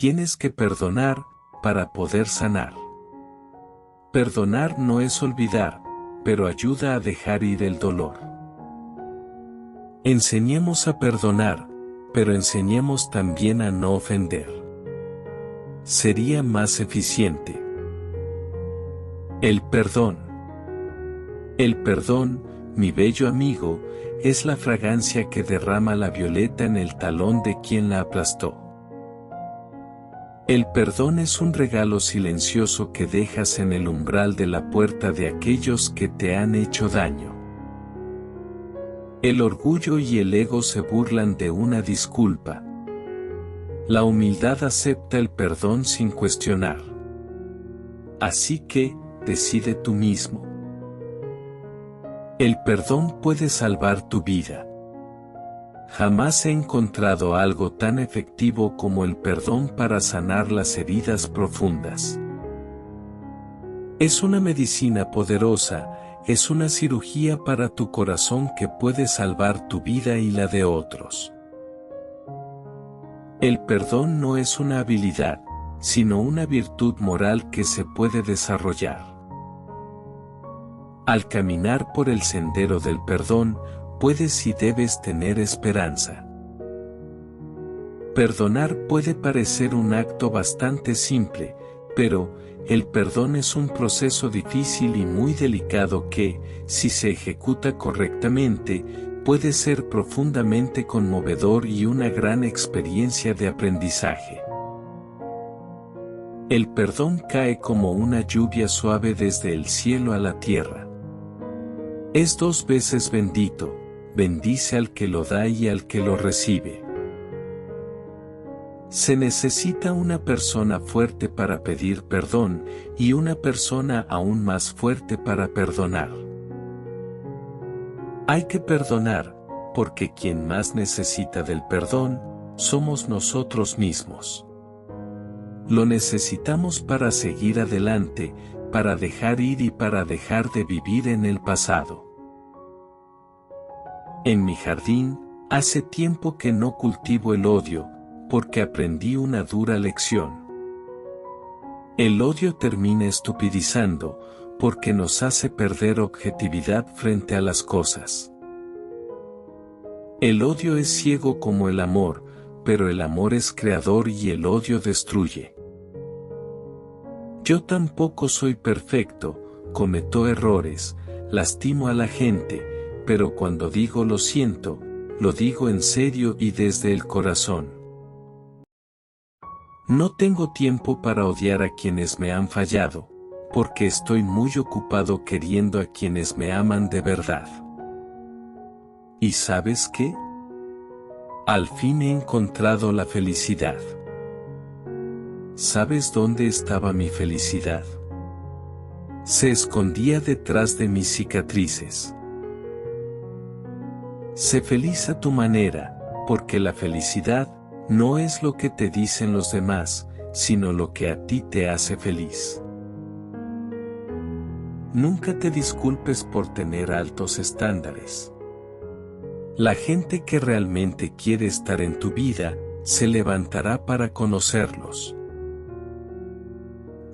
tienes que perdonar para poder sanar. Perdonar no es olvidar, pero ayuda a dejar ir el dolor. Enseñemos a perdonar, pero enseñemos también a no ofender. Sería más eficiente. El perdón. El perdón, mi bello amigo, es la fragancia que derrama la violeta en el talón de quien la aplastó. El perdón es un regalo silencioso que dejas en el umbral de la puerta de aquellos que te han hecho daño. El orgullo y el ego se burlan de una disculpa. La humildad acepta el perdón sin cuestionar. Así que, decide tú mismo. El perdón puede salvar tu vida. Jamás he encontrado algo tan efectivo como el perdón para sanar las heridas profundas. Es una medicina poderosa, es una cirugía para tu corazón que puede salvar tu vida y la de otros. El perdón no es una habilidad, sino una virtud moral que se puede desarrollar. Al caminar por el sendero del perdón, puedes y debes tener esperanza. Perdonar puede parecer un acto bastante simple, pero el perdón es un proceso difícil y muy delicado que, si se ejecuta correctamente, puede ser profundamente conmovedor y una gran experiencia de aprendizaje. El perdón cae como una lluvia suave desde el cielo a la tierra. Es 2 veces bendito, bendice al que lo da y al que lo recibe. Se necesita una persona fuerte para pedir perdón y una persona aún más fuerte para perdonar. Hay que perdonar, porque quien más necesita del perdón, somos nosotros mismos. Lo necesitamos para seguir adelante, para dejar ir y para dejar de vivir en el pasado. En mi jardín, hace tiempo que no cultivo el odio, porque aprendí una dura lección. El odio termina estupidizando, porque nos hace perder objetividad frente a las cosas. El odio es ciego como el amor, pero el amor es creador y el odio destruye. Yo tampoco soy perfecto, cometo errores, lastimo a la gente, pero cuando digo lo siento, lo digo en serio y desde el corazón. No tengo tiempo para odiar a quienes me han fallado, porque estoy muy ocupado queriendo a quienes me aman de verdad. ¿Y sabes qué? Al fin he encontrado la felicidad. ¿Sabes dónde estaba mi felicidad? Se escondía detrás de mis cicatrices. Sé feliz a tu manera, porque la felicidad no es lo que te dicen los demás, sino lo que a ti te hace feliz. Nunca te disculpes por tener altos estándares. La gente que realmente quiere estar en tu vida, se levantará para conocerlos.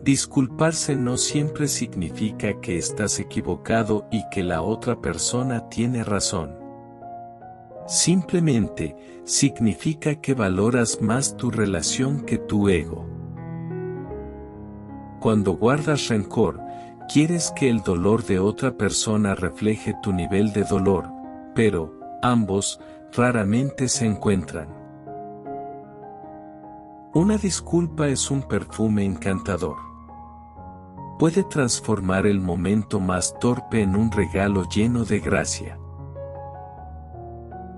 Disculparse no siempre significa que estás equivocado y que la otra persona tiene razón. Simplemente, significa que valoras más tu relación que tu ego. Cuando guardas rencor, quieres que el dolor de otra persona refleje tu nivel de dolor, pero, ambos, raramente se encuentran. Una disculpa es un perfume encantador. Puede transformar el momento más torpe en un regalo lleno de gracia.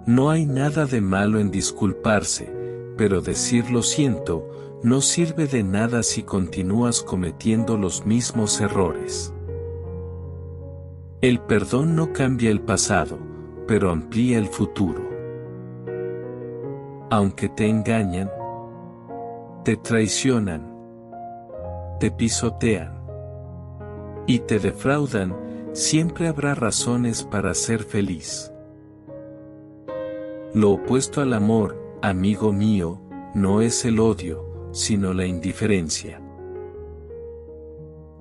No hay nada de malo en disculparse, pero decir lo siento, no sirve de nada si continúas cometiendo los mismos errores. El perdón no cambia el pasado, pero amplía el futuro. Aunque te engañan, te traicionan, te pisotean y te defraudan, siempre habrá razones para ser feliz. Lo opuesto al amor, amigo mío, no es el odio, sino la indiferencia.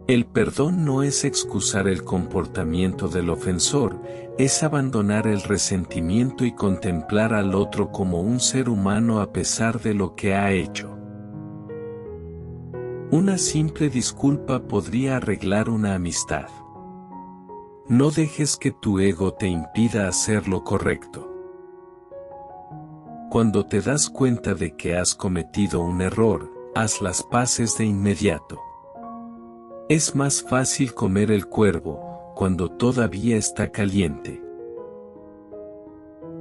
El perdón no es excusar el comportamiento del ofensor, es abandonar el resentimiento y contemplar al otro como un ser humano a pesar de lo que ha hecho. Una simple disculpa podría arreglar una amistad. No dejes que tu ego te impida hacer lo correcto. Cuando te das cuenta de que has cometido un error, haz las paces de inmediato. Es más fácil comer el cuervo cuando todavía está caliente.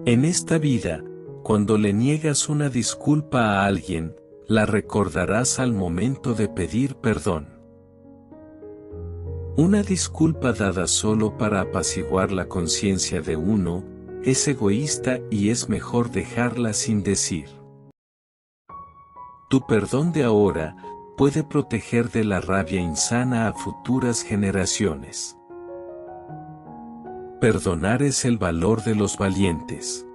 En esta vida, cuando le niegas una disculpa a alguien, la recordarás al momento de pedir perdón. Una disculpa dada solo para apaciguar la conciencia de uno, es egoísta y es mejor dejarla sin decir. Tu perdón de ahora puede proteger de la rabia insana a futuras generaciones. Perdonar es el valor de los valientes.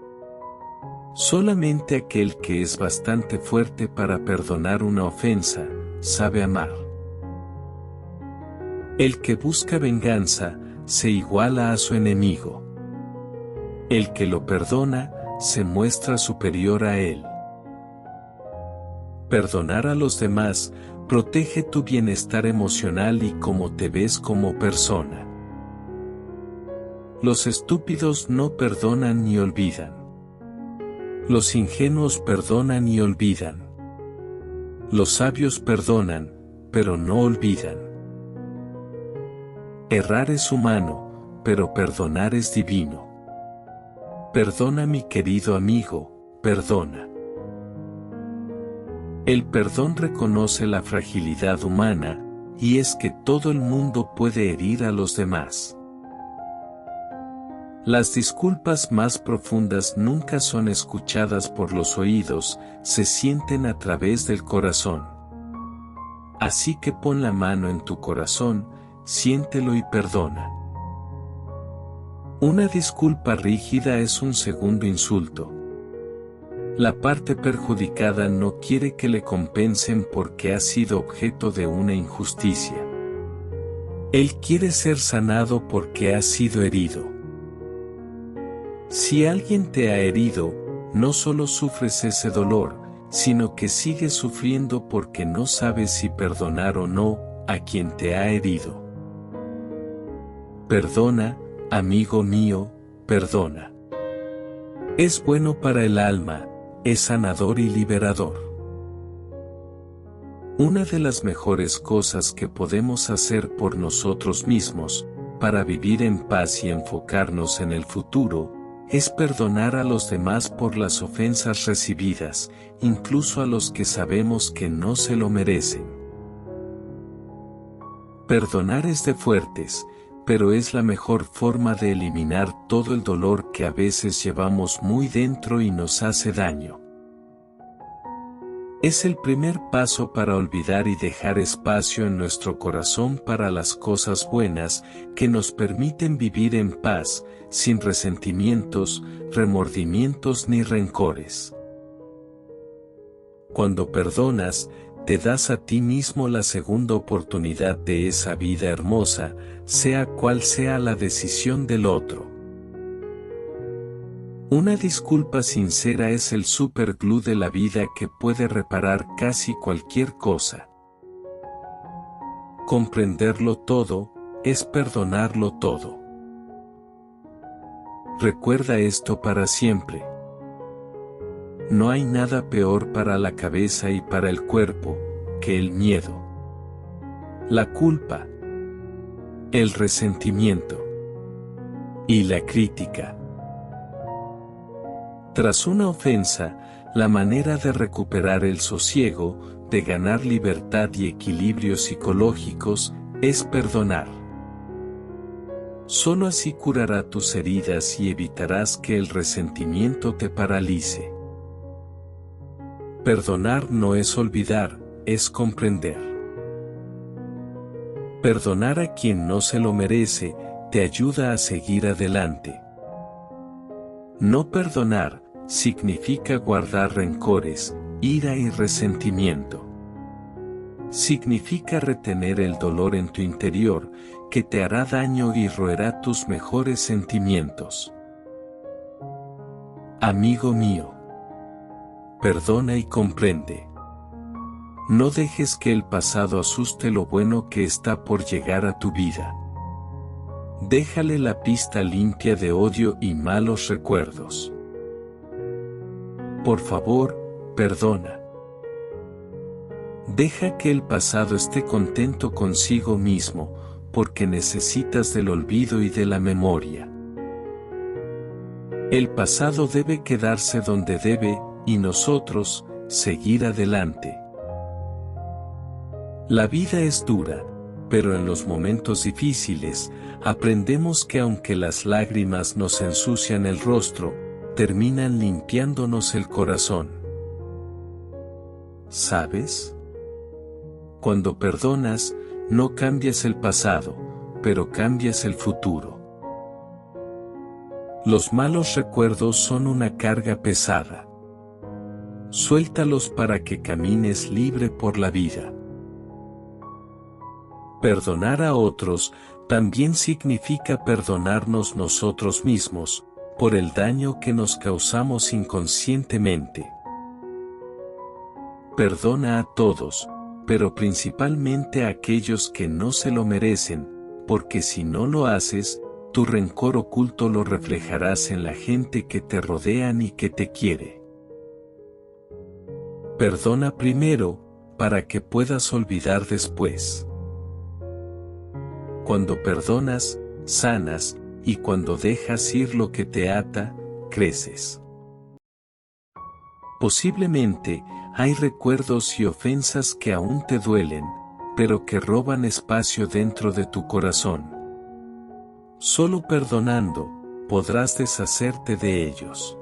Solamente aquel que es bastante fuerte para perdonar una ofensa, sabe amar. El que busca venganza, se iguala a su enemigo. El que lo perdona, se muestra superior a él. Perdonar a los demás, protege tu bienestar emocional y cómo te ves como persona. Los estúpidos no perdonan ni olvidan. Los ingenuos perdonan y olvidan. Los sabios perdonan, pero no olvidan. Errar es humano, pero perdonar es divino. Perdona, mi querido amigo, perdona. El perdón reconoce la fragilidad humana, y es que todo el mundo puede herir a los demás. Las disculpas más profundas nunca son escuchadas por los oídos, se sienten a través del corazón. Así que pon la mano en tu corazón, siéntelo y perdona. Una disculpa rígida es un segundo insulto. La parte perjudicada no quiere que le compensen porque ha sido objeto de una injusticia. Él quiere ser sanado porque ha sido herido. Si alguien te ha herido, no solo sufres ese dolor, sino que sigues sufriendo porque no sabes si perdonar o no a quien te ha herido. Perdona, amigo mío, perdona. Es bueno para el alma, es sanador y liberador. Una de las mejores cosas que podemos hacer por nosotros mismos, para vivir en paz y enfocarnos en el futuro, es perdonar a los demás por las ofensas recibidas, incluso a los que sabemos que no se lo merecen. Perdonar es de fuertes, pero es la mejor forma de eliminar todo el dolor que a veces llevamos muy dentro y nos hace daño. Es el primer paso para olvidar y dejar espacio en nuestro corazón para las cosas buenas que nos permiten vivir en paz, sin resentimientos, remordimientos ni rencores. Cuando perdonas, te das a ti mismo la segunda oportunidad de esa vida hermosa, sea cual sea la decisión del otro. Una disculpa sincera es el superglue de la vida que puede reparar casi cualquier cosa. Comprenderlo todo, es perdonarlo todo. Recuerda esto para siempre. No hay nada peor para la cabeza y para el cuerpo, que el miedo, la culpa, el resentimiento y la crítica. Tras una ofensa, la manera de recuperar el sosiego, de ganar libertad y equilibrio psicológicos, es perdonar. Solo así curará tus heridas y evitarás que el resentimiento te paralice. Perdonar no es olvidar, es comprender. Perdonar a quien no se lo merece, te ayuda a seguir adelante. No perdonar, significa guardar rencores, ira y resentimiento. significa retener el dolor en tu interior, que te hará daño y roerá tus mejores sentimientos. Amigo mío, perdona y comprende. No dejes que el pasado asuste lo bueno que está por llegar a tu vida. Déjale la pista limpia de odio y malos recuerdos. Por favor, perdona. Deja que el pasado esté contento consigo mismo, porque necesitas del olvido y de la memoria. El pasado debe quedarse donde debe, y nosotros, seguir adelante. La vida es dura, pero en los momentos difíciles, aprendemos que aunque las lágrimas nos ensucian el rostro, terminan limpiándonos el corazón. ¿Sabes? Cuando perdonas, no cambias el pasado, pero cambias el futuro. Los malos recuerdos son una carga pesada. Suéltalos para que camines libre por la vida. Perdonar a otros también significa perdonarnos nosotros mismos, por el daño que nos causamos inconscientemente. Perdona a todos, pero principalmente a aquellos que no se lo merecen, porque si no lo haces, tu rencor oculto lo reflejarás en la gente que te rodean y que te quiere. Perdona primero, para que puedas olvidar después. Cuando perdonas, sanas, y cuando dejas ir lo que te ata, creces. Posiblemente, hay recuerdos y ofensas que aún te duelen, pero que roban espacio dentro de tu corazón. Solo perdonando, podrás deshacerte de ellos.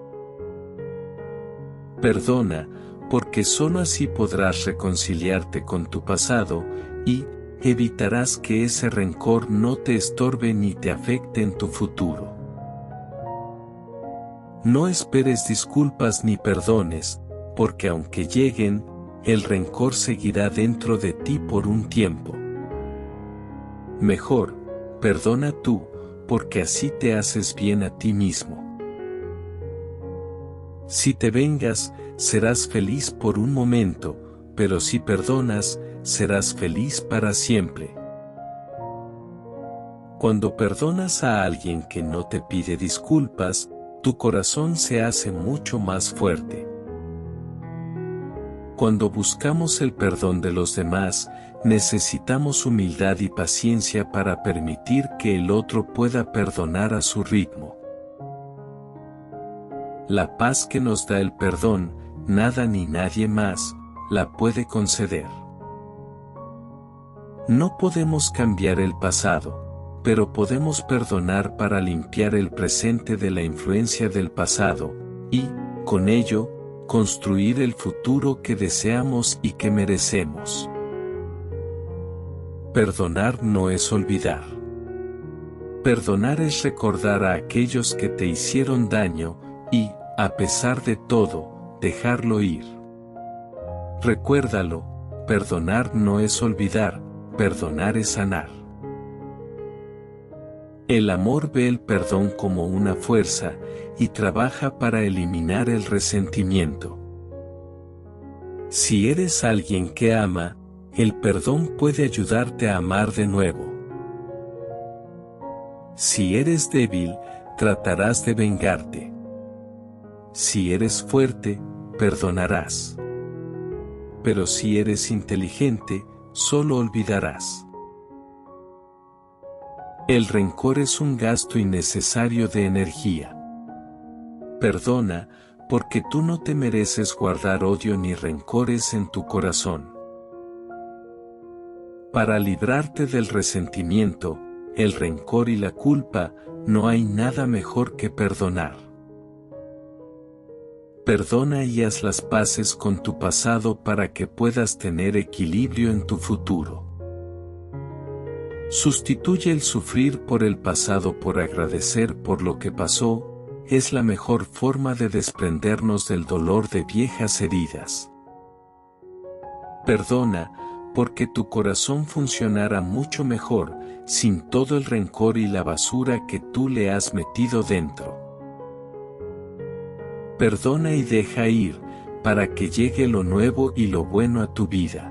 Perdona, porque solo así podrás reconciliarte con tu pasado, y evitarás que ese rencor no te estorbe ni te afecte en tu futuro. No esperes disculpas ni perdones, porque aunque lleguen, el rencor seguirá dentro de ti por un tiempo. Mejor, perdona tú, porque así te haces bien a ti mismo. Si te vengas, serás feliz por un momento, pero si perdonas, serás feliz para siempre. Cuando perdonas a alguien que no te pide disculpas, tu corazón se hace mucho más fuerte. Cuando buscamos el perdón de los demás, necesitamos humildad y paciencia para permitir que el otro pueda perdonar a su ritmo. La paz que nos da el perdón, nada ni nadie más la puede conceder. No podemos cambiar el pasado, pero podemos perdonar para limpiar el presente de la influencia del pasado, y, con ello, construir el futuro que deseamos y que merecemos. Perdonar no es olvidar. Perdonar es recordar a aquellos que te hicieron daño, y, a pesar de todo, dejarlo ir. Recuérdalo, perdonar no es olvidar, perdonar es sanar. El amor ve el perdón como una fuerza, y trabaja para eliminar el resentimiento. Si eres alguien que ama, el perdón puede ayudarte a amar de nuevo. Si eres débil, tratarás de vengarte. Si eres fuerte, perdonarás. Pero si eres inteligente, solo olvidarás. El rencor es un gasto innecesario de energía. Perdona, porque tú no te mereces guardar odio ni rencores en tu corazón. Para librarte del resentimiento, el rencor y la culpa, no hay nada mejor que perdonar. Perdona y haz las paces con tu pasado para que puedas tener equilibrio en tu futuro. Sustituye el sufrir por el pasado por agradecer por lo que pasó, es la mejor forma de desprendernos del dolor de viejas heridas. Perdona, porque tu corazón funcionará mucho mejor, sin todo el rencor y la basura que tú le has metido dentro. Perdona y deja ir, para que llegue lo nuevo y lo bueno a tu vida.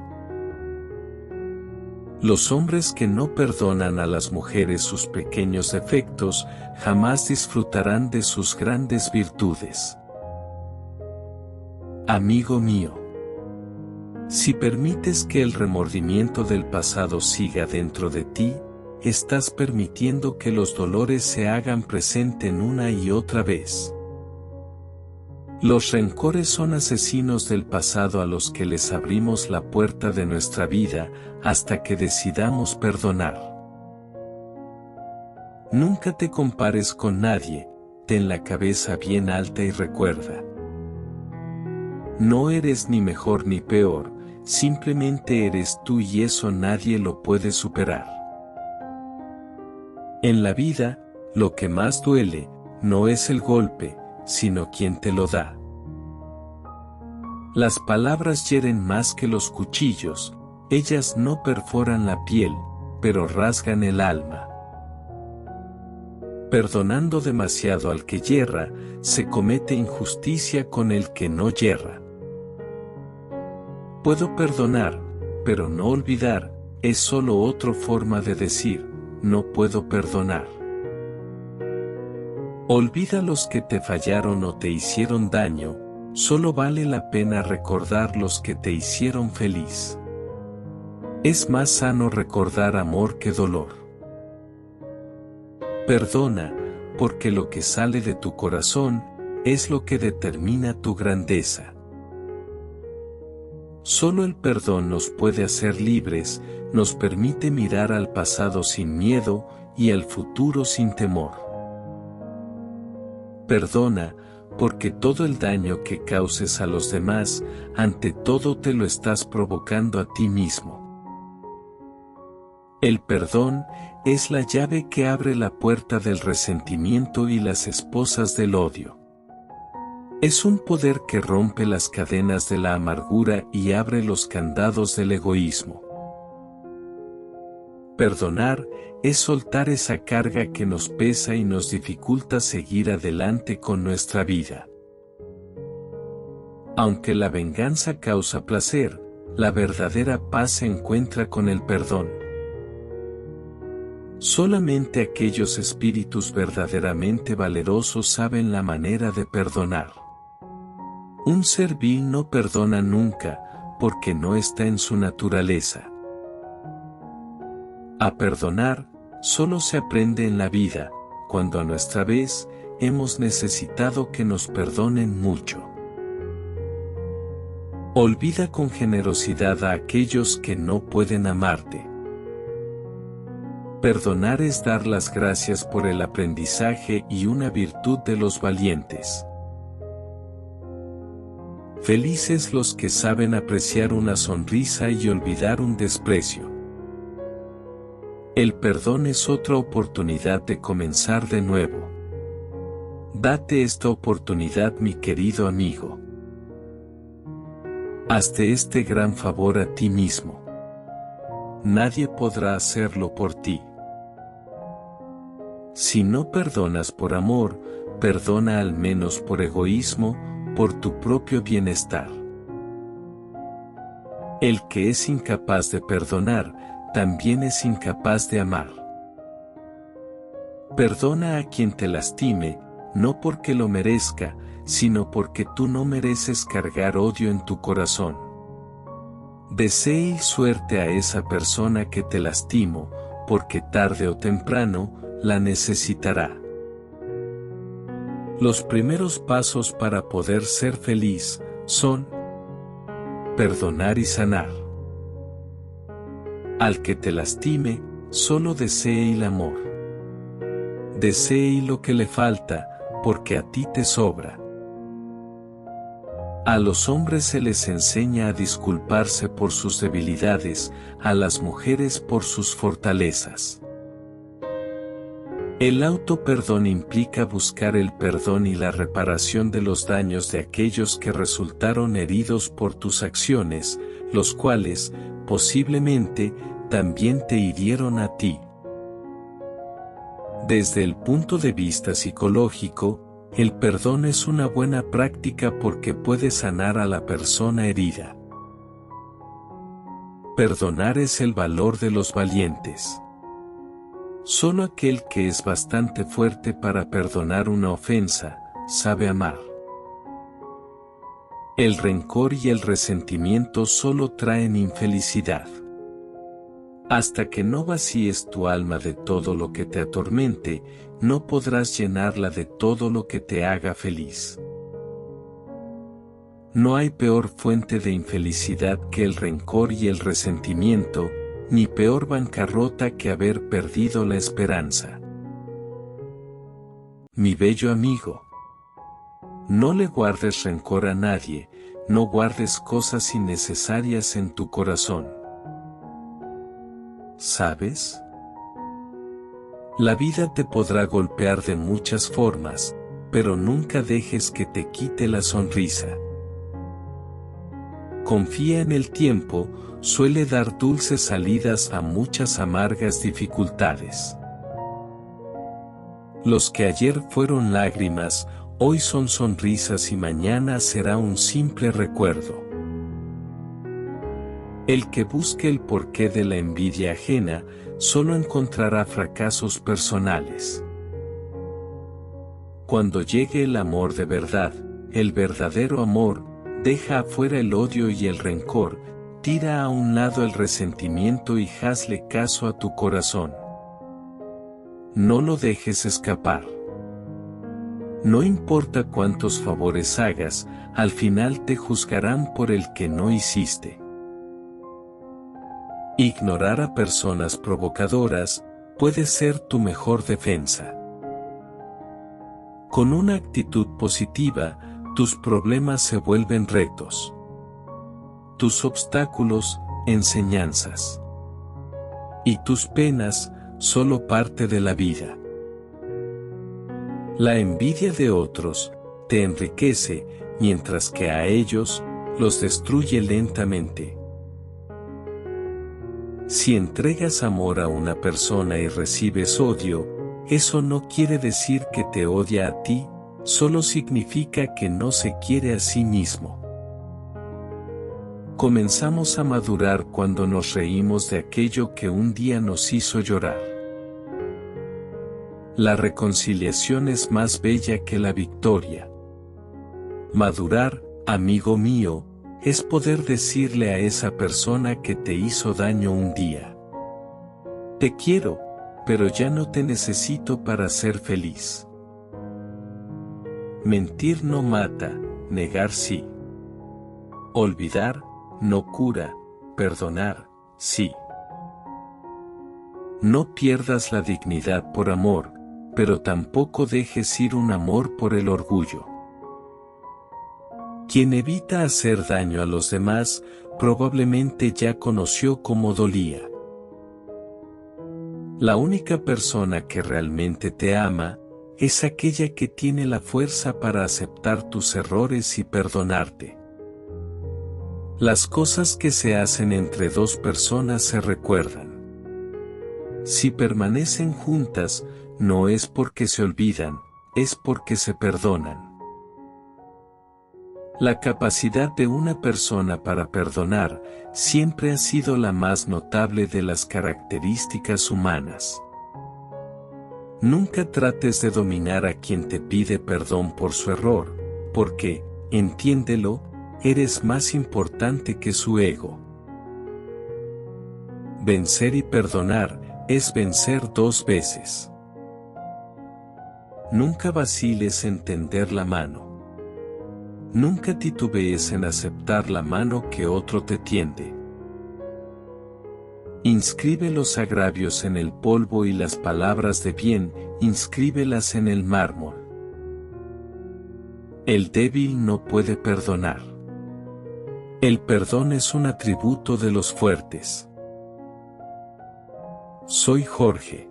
Los hombres que no perdonan a las mujeres sus pequeños defectos, jamás disfrutarán de sus grandes virtudes. Amigo mío, si permites que el remordimiento del pasado siga dentro de ti, estás permitiendo que los dolores se hagan presente una y otra vez. Los rencores son asesinos del pasado a los que les abrimos la puerta de nuestra vida hasta que decidamos perdonar. Nunca te compares con nadie, ten la cabeza bien alta y recuerda. No eres ni mejor ni peor, simplemente eres tú y eso nadie lo puede superar. En la vida, lo que más duele, no es el golpe, sino quien te lo da. Las palabras hieren más que los cuchillos, ellas no perforan la piel, pero rasgan el alma. Perdonando demasiado al que yerra, se comete injusticia con el que no yerra. Puedo perdonar, pero no olvidar, es solo otra forma de decir, no puedo perdonar. Olvida los que te fallaron o te hicieron daño, solo vale la pena recordar los que te hicieron feliz. Es más sano recordar amor que dolor. Perdona, porque lo que sale de tu corazón, es lo que determina tu grandeza. Solo el perdón nos puede hacer libres, nos permite mirar al pasado sin miedo y al futuro sin temor. Perdona, porque todo el daño que causes a los demás, ante todo te lo estás provocando a ti mismo. El perdón es la llave que abre la puerta del resentimiento y las esposas del odio. Es un poder que rompe las cadenas de la amargura y abre los candados del egoísmo. Perdonar es soltar esa carga que nos pesa y nos dificulta seguir adelante con nuestra vida. Aunque la venganza causa placer, la verdadera paz se encuentra con el perdón. Solamente aquellos espíritus verdaderamente valerosos saben la manera de perdonar. Un ser vil no perdona nunca, porque no está en su naturaleza. A perdonar, solo se aprende en la vida, cuando a nuestra vez, hemos necesitado que nos perdonen mucho. Olvida con generosidad a aquellos que no pueden amarte. Perdonar es dar las gracias por el aprendizaje y una virtud de los valientes. Felices los que saben apreciar una sonrisa y olvidar un desprecio. El perdón es otra oportunidad de comenzar de nuevo. Date esta oportunidad, mi querido amigo. Hazte este gran favor a ti mismo. Nadie podrá hacerlo por ti. Si no perdonas por amor, perdona al menos por egoísmo, por tu propio bienestar. El que es incapaz de perdonar, también es incapaz de amar. Perdona a quien te lastime, no porque lo merezca, sino porque tú no mereces cargar odio en tu corazón. Desee suerte a esa persona que te lastimó, porque tarde o temprano, la necesitará. Los primeros pasos para poder ser feliz, son perdonar y sanar. Al que te lastime, solo desee el amor. Desee lo que le falta, porque a ti te sobra. A los hombres se les enseña a disculparse por sus debilidades, a las mujeres por sus fortalezas. El autoperdón implica buscar el perdón y la reparación de los daños de aquellos que resultaron heridos por tus acciones, los cuales, posiblemente, también te hirieron a ti. Desde el punto de vista psicológico, el perdón es una buena práctica porque puede sanar a la persona herida. Perdonar es el valor de los valientes. Solo aquel que es bastante fuerte para perdonar una ofensa, sabe amar. El rencor y el resentimiento solo traen infelicidad. Hasta que no vacíes tu alma de todo lo que te atormente, no podrás llenarla de todo lo que te haga feliz. No hay peor fuente de infelicidad que el rencor y el resentimiento, ni peor bancarrota que haber perdido la esperanza. Mi bello amigo, no le guardes rencor a nadie, no guardes cosas innecesarias en tu corazón. ¿Sabes? La vida te podrá golpear de muchas formas, pero nunca dejes que te quite la sonrisa. Confía en el tiempo, suele dar dulces salidas a muchas amargas dificultades. Los que ayer fueron lágrimas, hoy son sonrisas y mañana será un simple recuerdo. El que busque el porqué de la envidia ajena, solo encontrará fracasos personales. Cuando llegue el amor de verdad, el verdadero amor, deja afuera el odio y el rencor, tira a un lado el resentimiento y hazle caso a tu corazón. No lo dejes escapar. No importa cuántos favores hagas, al final te juzgarán por el que no hiciste. Ignorar a personas provocadoras puede ser tu mejor defensa. Con una actitud positiva, tus problemas se vuelven retos. Tus obstáculos, enseñanzas. Y tus penas, solo parte de la vida. La envidia de otros te enriquece, mientras que a ellos los destruye lentamente. Si entregas amor a una persona y recibes odio, eso no quiere decir que te odia a ti, solo significa que no se quiere a sí mismo. Comenzamos a madurar cuando nos reímos de aquello que un día nos hizo llorar. La reconciliación es más bella que la victoria. Madurar, amigo mío, es poder decirle a esa persona que te hizo daño un día: te quiero, pero ya no te necesito para ser feliz. Mentir no mata, negar sí. Olvidar, no cura, perdonar, sí. No pierdas la dignidad por amor, pero tampoco dejes ir un amor por el orgullo. Quien evita hacer daño a los demás, probablemente ya conoció cómo dolía. La única persona que realmente te ama, es aquella que tiene la fuerza para aceptar tus errores y perdonarte. Las cosas que se hacen entre dos personas se recuerdan. Si permanecen juntas, no es porque se olvidan, es porque se perdonan. La capacidad de una persona para perdonar siempre ha sido la más notable de las características humanas. Nunca trates de dominar a quien te pide perdón por su error, porque, entiéndelo, eres más importante que su ego. Vencer y perdonar es vencer dos veces. Nunca vaciles en tender la mano. Nunca titubees en aceptar la mano que otro te tiende. Inscribe los agravios en el polvo y las palabras de bien, inscríbelas en el mármol. El débil no puede perdonar. El perdón es un atributo de los fuertes. Soy Jorge.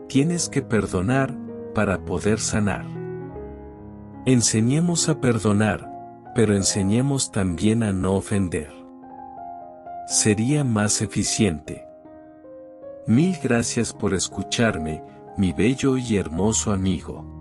Tienes que perdonar para poder sanar. Enseñemos a perdonar, pero enseñemos también a no ofender. Sería más eficiente. Mil gracias por escucharme, mi bello y hermoso amigo.